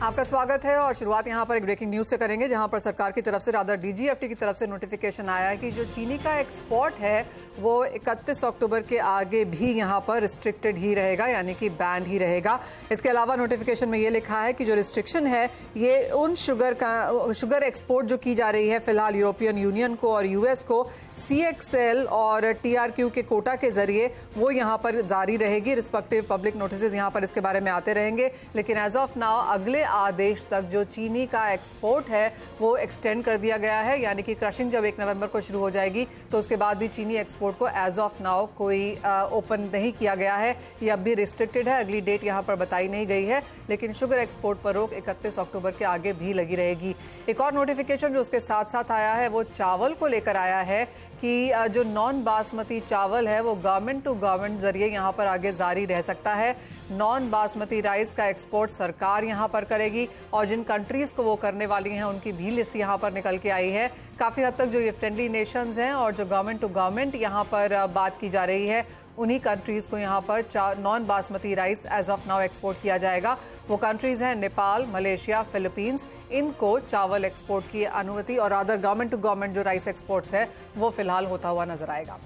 आपका स्वागत है और शुरुआत यहां पर एक ब्रेकिंग न्यूज से करेंगे, जहां पर सरकार की तरफ से रादर डीजीएफटी की तरफ से नोटिफिकेशन आया है कि जो चीनी का एक्सपोर्ट है वो 31 अक्टूबर के आगे भी यहां पर रिस्ट्रिक्टेड ही रहेगा, यानी कि बैन ही रहेगा। इसके अलावा नोटिफिकेशन में ये लिखा है कि जो रिस्ट्रिक्शन है ये उन शुगर एक्सपोर्ट जो की जा रही है फिलहाल यूरोपियन यूनियन को और यूएस को CXL और TRQ के कोटा के जरिए वो यहाँ पर जारी रहेगी। रिस्पेक्टिव पब्लिक नोटिस यहाँ पर इसके बारे में आते रहेंगे, लेकिन एज ऑफ नाउ अगले आदेश तक जो चीनी का एक्सपोर्ट है वो एक्सटेंड कर दिया गया है, यानी कि क्रशिंग जब 1 नवंबर को शुरू हो जाएगी तो उसके बाद भी चीनी एक्सपोर्ट को एज ऑफ नाउ कोई ओपन नहीं किया गया है। ये अब भी रिस्ट्रिक्टेड है, अगली डेट यहाँ पर बताई नहीं गई है, लेकिन शुगर एक्सपोर्ट पर रोक 31 अक्टूबर के आगे भी लगी रहेगी। एक और नोटिफिकेशन जो उसके साथ साथ आया है वो चावल को लेकर आया है कि जो नॉन बासमती चावल है वो गवर्नमेंट टू गवर्नमेंट जरिए यहाँ पर आगे जारी रह सकता है। नॉन बासमती राइस का एक्सपोर्ट सरकार यहाँ पर करेगी और जिन कंट्रीज को वो करने वाली हैं उनकी भी लिस्ट यहाँ पर निकल के आई है। काफ़ी हद तक जो ये फ्रेंडली नेशंस हैं और जो गवर्नमेंट टू गवर्नमेंट यहाँ पर बात की जा रही है उन्हीं कंट्रीज को यहाँ पर non basmati rice as of now export किया जाएगा। वो कंट्रीज हैं नेपाल, मलेशिया, फिलीपींस। इनको चावल एक्सपोर्ट की अनुमति और अदर गवर्नमेंट टू गवर्नमेंट जो राइस एक्सपोर्ट्स है वो फिलहाल होता हुआ नजर आएगा।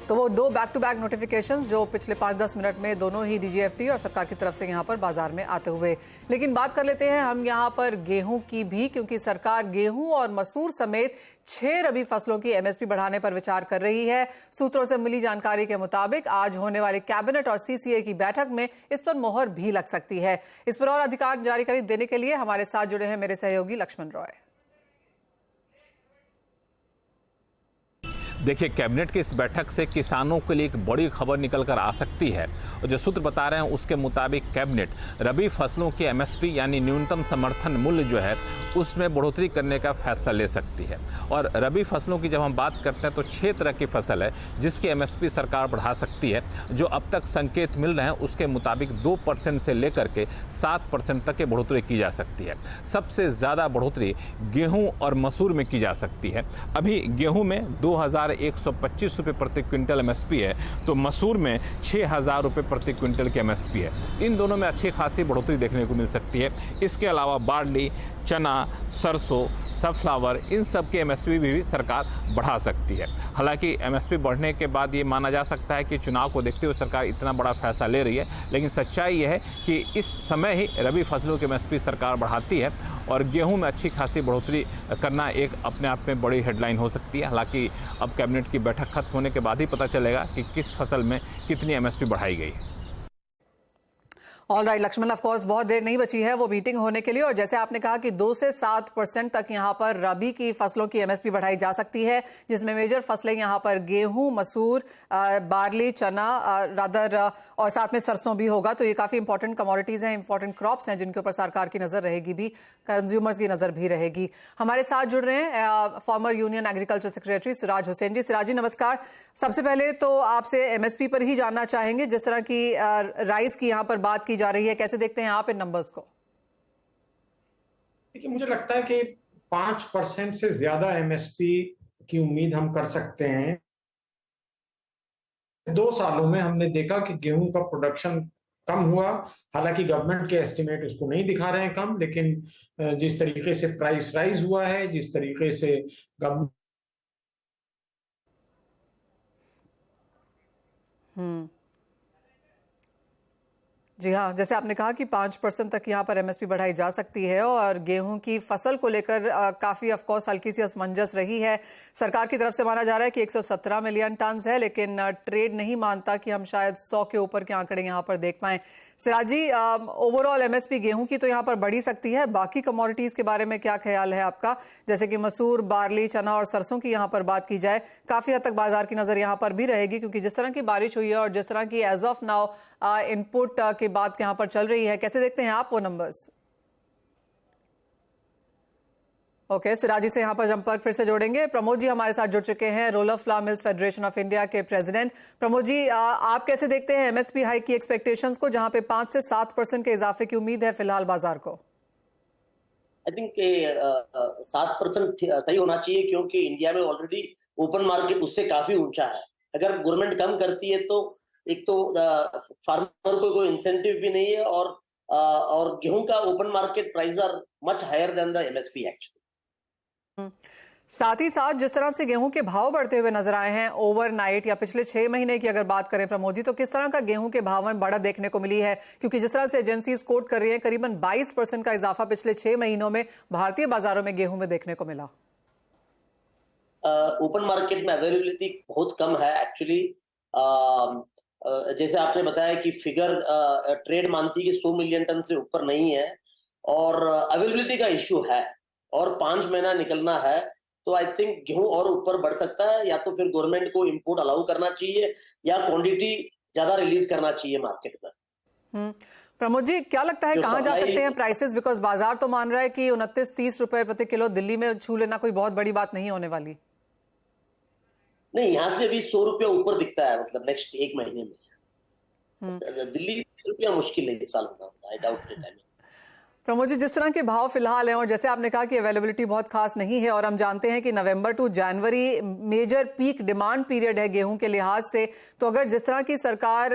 तो वो दो बैक टू बैक नोटिफिकेशंस जो पिछले 5-10 मिनट में दोनों ही डीजीएफटी और सरकार की तरफ से यहाँ पर बाजार में आते हुए। लेकिन बात कर लेते हैं हम यहाँ पर गेहूं की भी, क्योंकि सरकार गेहूं और मसूर समेत 6 रबी फसलों की एमएसपी बढ़ाने पर विचार कर रही है। सूत्रों से मिली जानकारी के मुताबिक आज होने वाली कैबिनेट और सीसीए की बैठक में इस पर मोहर भी लग सकती है। इस पर और अधिकार जानकारी देने के लिए हमारे साथ जुड़े हैं मेरे सहयोगी लक्ष्मण रॉय। देखिए, कैबिनेट की इस बैठक से किसानों के लिए एक बड़ी खबर निकल कर आ सकती है और जो सूत्र बता रहे हैं उसके मुताबिक कैबिनेट रबी फसलों की एमएसपी यानी न्यूनतम समर्थन मूल्य जो है उसमें बढ़ोतरी करने का फैसला ले सकती है। और रबी फसलों की जब हम बात करते हैं तो 6 तरह की फसल है जिसकी एमएसपी सरकार बढ़ा सकती है। जो अब तक संकेत मिल रहे हैं उसके मुताबिक 2% से लेकर के 7% तक की बढ़ोतरी की जा सकती है। सबसे ज़्यादा बढ़ोतरी गेहूँ और मसूर में की जा सकती है। अभी गेहूँ में 2125 रुपये प्रति क्विंटल एमएसपी है, तो मसूर में 6000 रुपये प्रति क्विंटल की एमएसपी है। इन दोनों में अच्छी खासी बढ़ोतरी देखने को मिल सकती है। इसके अलावा बार्ली, चना, सरसों, सनफ्लावर, इन सब की एमएसपी भी सरकार बढ़ा सकती है। हालांकि एमएसपी बढ़ने के बाद ये माना जा सकता है कि चुनाव को देखते हुए सरकार इतना बड़ा फैसला ले रही है, लेकिन सच्चाई यह है कि इस समय ही रबी फसलों की एमएसपी सरकार बढ़ाती है और गेहूं में अच्छी खासी बढ़ोतरी करना एक अपने आप में बड़ी हेडलाइन हो सकती है। हालांकि अब कैबिनेट की बैठक खत्म होने के बाद ही पता चलेगा कि किस फसल में कितनी एमएसपी बढ़ाई गई है। All right Lakshman, of course बहुत देर नहीं बची है वो मीटिंग होने के लिए, और जैसे आपने कहा कि 2 से 7% तक यहाँ पर रबी की फसलों की एमएसपी बढ़ाई जा सकती है, जिसमें मेजर फसलें यहाँ पर गेहूं, मसूर, बार्ली, चना रादर और साथ में सरसों भी होगा। तो ये काफी इंपॉर्टेंट कमोडिटीज हैं, इंपॉर्टेंट क्रॉप्स हैं जिनके ऊपर सरकार की नजर रहेगी, भी कंज्यूमर्स की नजर भी रहेगी। हमारे साथ जुड़ रहे हैं former union agriculture secretary Siraj Hussain ji. Siraj ji नमस्कार। सबसे पहले तो आपसे एमएसपी पर ही जानना चाहेंगे, जिस तरह की राइस की यहाँ पर बात की जा रही है, कैसे देखते हैं आप इन नंबर्स को? देखिए, मुझे लगता है कि 5% से ज्यादा एमएसपी की उम्मीद हम कर सकते हैं। 2 सालों में हमने देखा कि गेहूं का प्रोडक्शन कम हुआ, हालांकि गवर्नमेंट के एस्टिमेट उसको नहीं दिखा रहे हैं कम, लेकिन जिस तरीके से प्राइस राइज हुआ है, जिस तरीके से गवर्नमेंट जी हाँ, जैसे आपने कहा कि 5% तक यहाँ पर एमएसपी बढ़ाई जा सकती है और गेहूं की फसल को लेकर काफी ऑफ कोर्स हल्की सी असमंजस रही है। सरकार की तरफ से माना जा रहा है कि 117 मिलियन टन है, लेकिन ट्रेड नहीं मानता कि हम शायद 100 के ऊपर के आंकड़े यहाँ पर देख पाएं। सिराज जी, ओवरऑल एमएसपी गेहूं की तो यहाँ पर बढ़ी सकती है, बाकी कमोडिटीज के बारे में क्या ख्याल है आपका? जैसे कि मसूर, बार्ली, चना और सरसों की यहाँ पर बात की जाए, काफी हद तक बाजार की नजर यहाँ पर भी रहेगी, क्योंकि जिस तरह की बारिश हुई है और जिस तरह की एज ऑफ नाउ इनपुट की बात यहाँ पर चल रही है, कैसे देखते हैं आप वो नंबर्स? ओके, सिराजी से यहाँ पर संपर्क फिर से जोड़ेंगे। प्रमोद जी हमारे साथ जुड़ चुके हैं, roller flower mills federation of India के प्रेसिडेंट। प्रमोद जी, आप कैसे देखते हैं एमएसपी हाइक की एक्सपेक्टेशंस को, जहां पे 5 से 7% के इजाफे की उम्मीद है फिलहाल बाजार को? आई थिंक 7% सही होना चाहिए, क्योंकि इंडिया में ऑलरेडी ओपन मार्केट उससे काफी ऊंचा है। अगर गवर्नमेंट कम करती है तो एक तो फार्मर को कोई इंसेंटिव भी नहीं है और और गेहूं का open market price are much higher than the MSP actually. साथ ही साथ जिस तरह से गेहूं के भाव बढ़ते हुए नजर आए हैं ओवरनाइट या पिछले 6 महीने की अगर बात करें प्रमोद जी, तो किस तरह का गेहूं के भाव में बढ़त देखने को मिली है? क्योंकि जिस तरह से एजेंसीज कोट कर रही हैं करीबन 22% का इजाफा पिछले 6 महीनों में भारतीय बाजारों में गेहूं में देखने को मिला। ओपन मार्केट में अवेलेबिलिटी बहुत कम है एक्चुअली। जैसे आपने बताया कि फिगर ट्रेड मानती है कि 100 मिलियन टन से ऊपर नहीं है और अवेलेबिलिटी का इश्यू है और 5 महीना निकलना है, तो आई थिंक गेहूं और ऊपर बढ़ सकता है। या तो फिर गवर्नमेंट को इंपोर्ट अलाउ करना चाहिए या क्वांटिटी ज्यादा रिलीज करना चाहिए मार्केट में। प्रमोद जी, क्या लगता है कहां जा सकते हैं प्राइसेस? बिकॉज बाजार तो मान रहा है कि 29-30 रुपए प्रति किलो दिल्ली में छू लेना कोई बहुत बड़ी बात नहीं होने वाली। नहीं, यहाँ से भी 100 रुपया ऊपर दिखता है, मतलब नेक्स्ट 1 महीने में। दिल्ली 100 रुपया मुश्किल है इस साल होना, I doubt it. Pramod ji, जिस तरह के भाव फिलहाल हैं और जैसे आपने कहा कि अवेलेबिलिटी बहुत खास नहीं है और हम जानते हैं कि नवंबर टू जनवरी मेजर पीक डिमांड पीरियड है गेहूं के लिहाज से, तो अगर जिस तरह की सरकार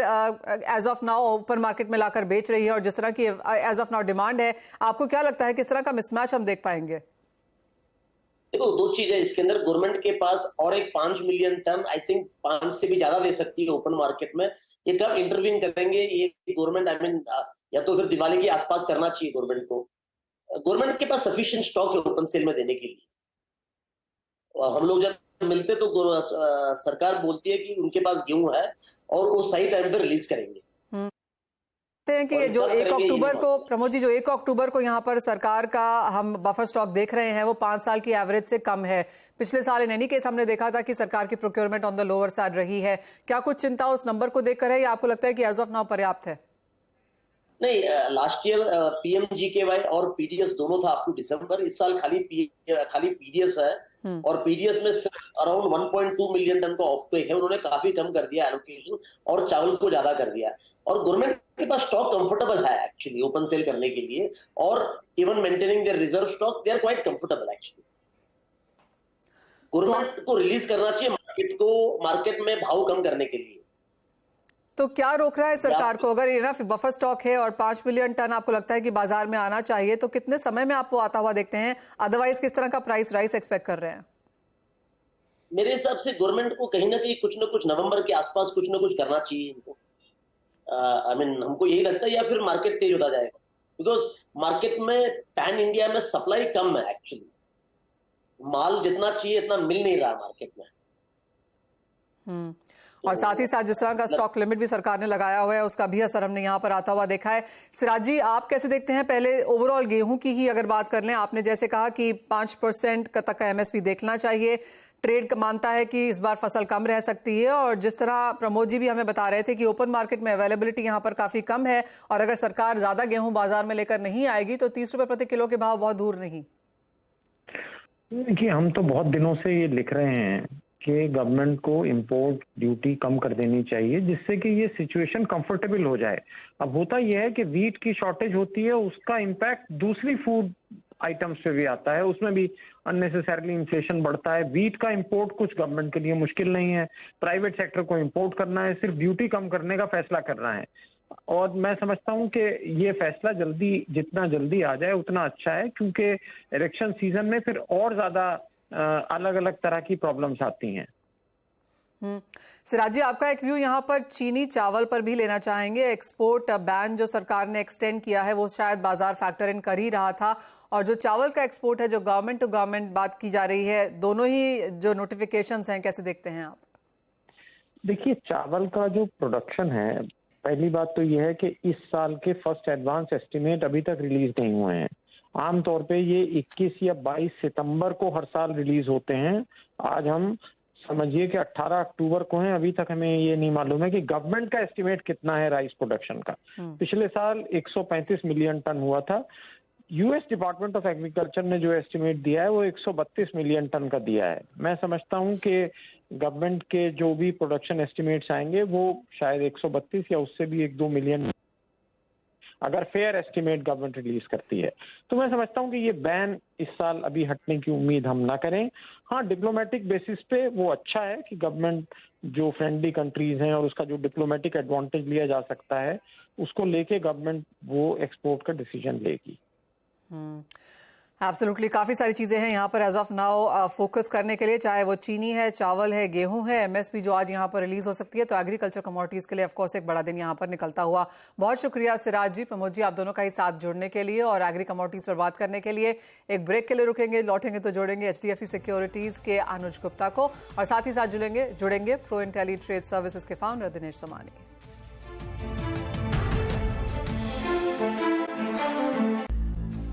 as of now open market में लाकर बेच रही है और जिस तरह की एज ऑफ नाउ डिमांड है, आपको क्या लगता है किस तरह का मिसमैच हम देख पाएंगे? देखो, 2 चीज है इसके अंदर। गवर्नमेंट के पास और एक 5 मिलियन टन, आई थिंक 5 से भी ज्यादा दे सकती है ओपन मार्केट में। ये कब इंटरवीन करेंगे ये गवर्नमेंट, आई मीन या तो फिर दिवाली के आसपास करना चाहिए गवर्नमेंट को। गवर्नमेंट के पास सफिशिएंट स्टॉक है ओपन सेल में देने के लिए। और हम लोग जब मिलते तो सरकार बोलती है कि उनके पास गेहूं है और वो सही टाइम पे रिलीज करेंगे। हैं कि जो 1 अक्टूबर को प्रमोद जी, जो 1 अक्टूबर को यहाँ पर सरकार का हम बफर स्टॉक देख रहे हैं वो 5 साल की एवरेज से कम है। पिछले साल इन एनी केस हमने देखा था कि सरकार की procurement on the lower side रही है। क्या कुछ चिंता उस नंबर को देखकर है या आपको लगता है कि एज ऑफ नाउ पर्याप्त है? नहीं, लास्ट ईयर पीएमजीकेवाई और पीडीएस दोनों था अप टू दिसंबर। इस साल खाली पीडीएस है और पीडीएस में सिर्फ अराउंड 1.2 मिलियन टन का ऑफ टेक है। उन्होंने काफी कम कर दिया एलोकेशन और चावल को ज्यादा कर दिया। और गवर्नमेंट के पास स्टॉक कंफर्टेबल है एक्चुअली ओपन सेल करने के लिए, और even maintaining their reserve stock, they are quite comfortable actually. Government को रिलीज करना चाहिए मार्केट में भाव कम करने के लिए। तो क्या रोक रहा है सरकार को? अगर इनफ बफर स्टॉक है और 5 मिलियन टन आपको लगता है कि बाजार में आना चाहिए, तो कितने समय में आप वो आता हुआ देखते हैं? अदरवाइज किस तरह का प्राइस राइज एक्सपेक्ट कर रहे हैं? मेरे हिसाब से गवर्नमेंट को कहीं ना कहीं कुछ ना कुछ नवंबर के आसपास कुछ ना कुछ करना चाहिए इनको। आई मीन हमको यही लगता है, या फिर मार्केट तेज होता जाएगा बिकॉज मार्केट में पैन इंडिया में सप्लाई कम है एक्चुअली। माल जितना चाहिए इतना मिल नहीं रहा मार्केट में। और साथ ही साथ जिस तरह का स्टॉक लिमिट भी सरकार ने लगाया हुआ है उसका भी असर हमने यहाँ पर आता हुआ देखा है। सिराज जी, आप कैसे देखते हैं? पहले ओवरऑल गेहूं की ही अगर बात कर लें, आपने जैसे कहा कि 5% तक का एमएसपी देखना चाहिए। ट्रेड मानता है कि इस बार फसल कम रह सकती है और जिस तरह प्रमोद जी भी हमें बता रहे थे कि ओपन मार्केट में अवेलेबिलिटी यहाँ पर काफी कम है और अगर सरकार ज्यादा गेहूं बाजार में लेकर नहीं आएगी तो 30 रुपए प्रति किलो के भाव बहुत दूर नहीं। देखिए, हम तो बहुत दिनों से ये लिख रहे हैं कि गवर्नमेंट को इंपोर्ट ड्यूटी कम कर देनी चाहिए जिससे कि ये सिचुएशन कंफर्टेबल हो जाए। अब होता यह है कि वीट की शॉर्टेज होती है, उसका इम्पैक्ट दूसरी फूड आइटम्स पे भी आता है, उसमें भी अननेसेसरली इन्फ्लेशन बढ़ता है। वीट का इंपोर्ट कुछ गवर्नमेंट के लिए मुश्किल नहीं है, प्राइवेट सेक्टर को इंपोर्ट करना है, सिर्फ ड्यूटी कम करने का फैसला करना है। और मैं समझता हूं कि ये फैसला जितना जल्दी आ जाए उतना अच्छा है, क्योंकि इलेक्शन सीजन में फिर और ज्यादा अलग अलग तरह की प्रॉब्लम्स आती हैं। सिराज जी, आपका एक व्यू यहाँ पर चीनी चावल पर भी लेना चाहेंगे। एक्सपोर्ट बैन जो सरकार ने एक्सटेंड किया है वो शायद बाजार फैक्टर इन कर ही रहा था, और जो चावल का एक्सपोर्ट है जो गवर्नमेंट टू गवर्नमेंट बात की जा रही है, दोनों ही जो नोटिफिकेशंस हैं कैसे देखते हैं आप? देखिए, चावल का जो प्रोडक्शन है, पहली बात तो यह है कि इस साल के फर्स्ट एडवांस एस्टिमेट अभी तक रिलीज नहीं हुए हैं। आमतौर पे ये 21 या 22 सितंबर को हर साल रिलीज होते हैं। आज हम समझिए कि 18 अक्टूबर को हैं, अभी तक हमें ये नहीं मालूम है कि गवर्नमेंट का एस्टिमेट कितना है राइस प्रोडक्शन का। पिछले साल 135 मिलियन टन हुआ था। यूएस डिपार्टमेंट ऑफ एग्रीकल्चर ने जो एस्टिमेट दिया है वो 132 मिलियन टन का दिया है। मैं समझता हूं कि गवर्नमेंट के जो भी प्रोडक्शन एस्टिमेट्स आएंगे वो शायद 132 या उससे भी 1-2 मिलियन, अगर फेयर एस्टिमेट गवर्नमेंट रिलीज करती है। तो मैं समझता हूं कि ये बैन इस साल अभी हटने की उम्मीद हम ना करें। हाँ, डिप्लोमेटिक बेसिस पे वो अच्छा है कि गवर्नमेंट जो फ्रेंडली कंट्रीज हैं और उसका जो डिप्लोमेटिक एडवांटेज लिया जा सकता है उसको लेके गवर्नमेंट वो एक्सपोर्ट का डिसीजन लेगी। एब्सोल्युटली, काफ़ी सारी चीज़ें हैं यहाँ पर एज ऑफ नाउ फोकस करने के लिए, चाहे वो चीनी है, चावल है, गेहूं है, एमएसपी जो आज यहाँ पर रिलीज हो सकती है। तो एग्रीकल्चर कमोडिटीज़ के लिए ऑफकोर्स एक बड़ा दिन यहाँ पर निकलता हुआ। बहुत शुक्रिया सिराज जी, प्रमोद जी, आप दोनों का ही साथ जुड़ने के लिए और एग्री कमोडिटीज़ पर बात करने के लिए। एक ब्रेक के लिए रुकेंगे, लौटेंगे तो जोड़ेंगे HDFC सिक्योरिटीज़ के अनुज गुप्ता को और साथ ही साथ जुड़ेंगे प्रो इंटेली ट्रेड सर्विसेज के फाउंडर दिनेश सोमानी।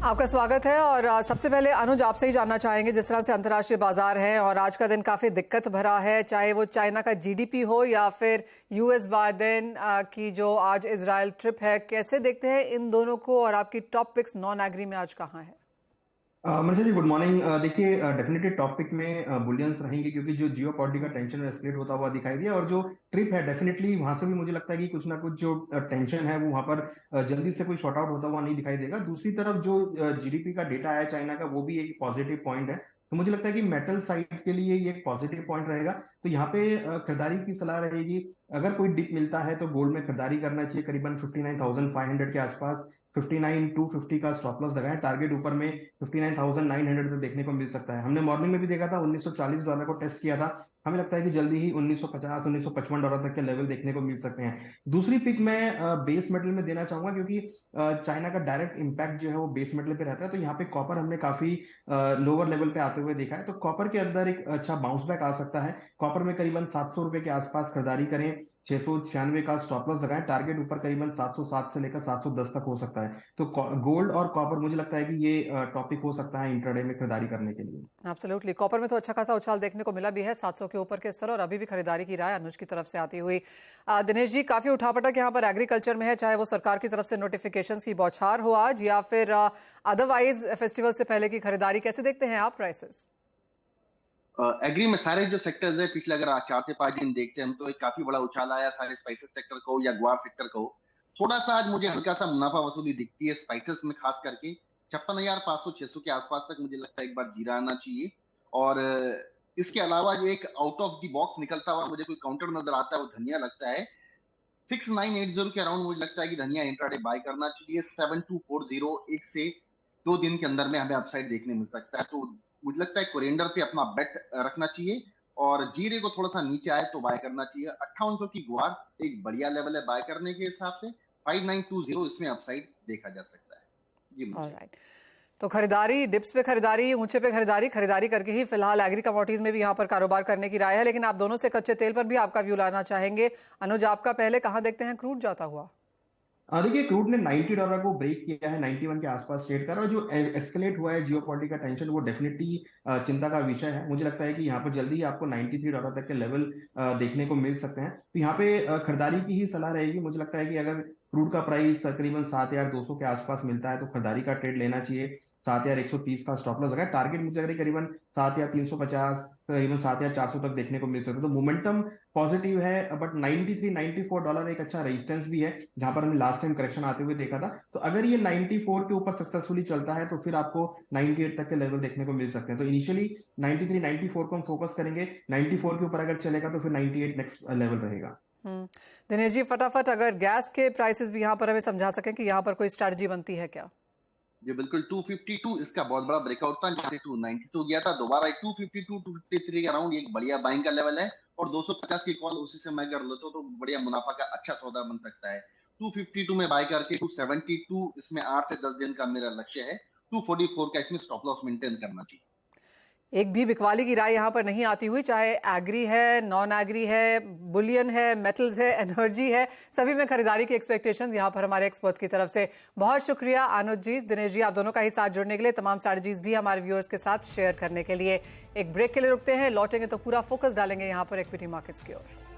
आपका स्वागत है और सबसे पहले अनुज आपसे ही जानना चाहेंगे, जिस तरह से अंतर्राष्ट्रीय बाजार है और आज का दिन काफ़ी दिक्कत भरा है, चाहे वो चाइना का GDP हो या फिर US बाइडेन की जो आज इजराइल ट्रिप है, कैसे देखते हैं इन दोनों को और आपकी टॉप पिक्स नॉन एग्री में आज कहाँ है? मनसा जी गुड मॉर्निंग। देखिए डेफिनेटली टॉपिक में बुलियंस रहेंगे क्योंकि जो जियो पॉलिटिकल टेंशन एस्केलेट होता हुआ दिखाई दिया और जो ट्रिप है डेफिनेटली वहां से भी मुझे लगता है कि कुछ ना कुछ जो टेंशन है वो वहां पर जल्दी से कोई शॉर्ट आउट होता हुआ नहीं दिखाई देगा। दूसरी तरफ जो GDP का डेटा है चाइना का वो भी एक पॉजिटिव पॉइंट है, तो मुझे लगता है कि मेटल साइड के लिए ये एक पॉजिटिव पॉइंट रहेगा। तो यहाँ पे खरीदारी की सलाह रहेगी। अगर कोई डिप मिलता है तो गोल्ड में खरीदारी करना चाहिए, करीबन 59,500 के आसपास 59,250 का स्टॉप लॉस लगाएं। टारगेट ऊपर में 59,900 तक देखने को मिल सकता है। हमने मॉर्निंग में भी देखा था $1940 को टेस्ट किया था। हमें लगता है कि जल्दी ही $1950-1955 तक के लेवल देखने को मिल सकते हैं। दूसरी पिक मैं बेस मेटल में देना चाहूंगा क्योंकि चाइना का डायरेक्ट इंपैक्ट जो है वो बेस मेटल पे रहता है। तो यहाँ पे कॉपर हमने काफी लोअर लेवल पे आते हुए देखा है, तो कॉपर के अंदर एक अच्छा बाउंस बैक आ सकता है। कॉपर में करीबन 700 रुपए के आसपास खरीदारी करें, 696 का स्टॉप लॉस लगाएं। टारगेट ऊपर करीबन 707 से लेकर 710 तक हो सकता है। तो गोल्ड और कॉपर मुझे लगता है कि ये टॉपिक हो सकता है इंट्राडे में खरीदारी करने के लिए। एब्सोल्युटली, कॉपर में तो अच्छा खासा उछाल देखने को मिला भी है, 700 के ऊपर के स्तर, और अभी भी खरीदारी की राय अनुज की तरफ से आती हुई। दिनेश जी, काफी उठापटक यहाँ पर एग्रीकल्चर में है, चाहे वो सरकार की तरफ से नोटिफिकेशंस की बौछार हो आज या फिर अदरवाइज फेस्टिवल से पहले की खरीदारी, कैसे देखते हैं आप प्राइसेस? एग्री में सारे जो सेक्टर्स है पिछले अगर 4 से 5 दिन देखते हैं हम तो एक काफी बड़ा उछाल आया सारे स्पाइसेस सेक्टर को या ग्वार सेक्टर को। थोड़ा सा आज मुझे हल्का सा मुनाफा वसूली दिखती है स्पाइसेस में, खास करके 56,500-600 के आसपास तक मुझे लगता है एक बार जीरा आना चाहिए। और इसके अलावा जो एक आउट ऑफ द बॉक्स निकलता हुआ मुझे कोई काउंटर नजर आता है वो धनिया लगता है। 6980 के अराउंड मुझे लगता है कि धनिया इंट्राडे बाय करना चाहिए। 7240 एक से 2 दिन के अंदर में हमें अपसाइड देखने मिल सकता है। तो मुझे लगता है कोरिएंडर पे अपना बेट रखना चाहिए और जीरे को थोड़ा सा नीचे आए तो बाय करना चाहिए। 5800 की ग्वार एक बढ़िया लेवल है बाय करने के हिसाब से। 5920 इसमें अपसाइड देखा जा सकता है जी। ऑलराइट, तो खरीदारी, डिप्स पे खरीदारी, ऊंचे पे खरीदारी करके ही फिलहाल एग्री कमोडिटीज में भी यहाँ पर कारोबार करने की राय है। लेकिन आप दोनों से कच्चे तेल पर भी आपका व्यू लाना चाहेंगे। अनुज, आपका पहले कहाँ देखते हैं क्रूड जाता हुआ? देखिए क्रूड ने $90 को ब्रेक किया है, 91 के आसपास ट्रेड कर रहा है। जो एस्केलेट हुआ है जियोपॉलिटिकल टेंशन वो डेफिनेटली चिंता का विषय है। मुझे लगता है कि यहाँ पर जल्दी ही आपको $93 तक के लेवल देखने को मिल सकते हैं। तो यहाँ पे खरीदारी की ही सलाह रहेगी। मुझे लगता है कि अगर क्रूड का प्राइस तकरीबन 7,200 के आसपास मिलता है तो खरीदारी का ट्रेड लेना चाहिए। 7,130 का स्टॉप लॉस लगाए। टारगेट मुझे लग रहा है करीबन 7,350 करीबन 7,400 तक देखने को मिल सकता है। तो मोमेंटम पॉजिटिव है, बट $93-94 एक अच्छा रेजिस्टेंस भी है जहां पर हमने लास्ट टाइम करेक्शन आते हुए देखा था। तो अगर ये 94 के ऊपर सक्सेसफुली चलता है तो फिर आपको 98 तक के लेवल देखने को मिल सकते हैं। तो इनिशियली 93-94 को हम फोकस करेंगे। 94 के ऊपर अगर चलेगा तो फिर 98 नेक्स्ट लेवल रहेगा। दिनेश जी, फटाफट अगर गैस के प्राइसेस भी यहाँ पर हमें समझा सकें कि यहाँ पर कोई स्ट्रैटेजी बनती है क्या? जी बिल्कुल, 252 इसका बहुत बड़ा ब्रेकआउट था, जैसे 292 गया था, दोबारा 252-253 के अराउंड एक बढ़िया बाइंग का लेवल है और 250 की कॉल उसी से मैं कर लेता हूं तो बढ़िया मुनाफा का अच्छा सौदा बन सकता है। 252 में बाय करके 272 इसमें 8 से 10 दिन का मेरा लक्ष्य है। 244 का इसमें स्टॉप लॉस मेंटेन करना चाहिए। एक भी बिकवाली की राय यहाँ पर नहीं आती हुई, चाहे एग्री है, नॉन एग्री है, बुलियन है, मेटल्स है, एनर्जी है, सभी में खरीदारी की एक्सपेक्टेशंस यहाँ पर हमारे एक्सपर्ट्स की तरफ से। बहुत शुक्रिया अनुज जी, दिनेश जी, आप दोनों का ही साथ जुड़ने के लिए, तमाम स्ट्रैटेजीज भी हमारे व्यूअर्स के साथ शेयर करने के लिए। एक ब्रेक के लिए रुकते हैं, लौटेंगे तो पूरा फोकस डालेंगे यहाँ पर इक्विटी मार्केट्स की ओर।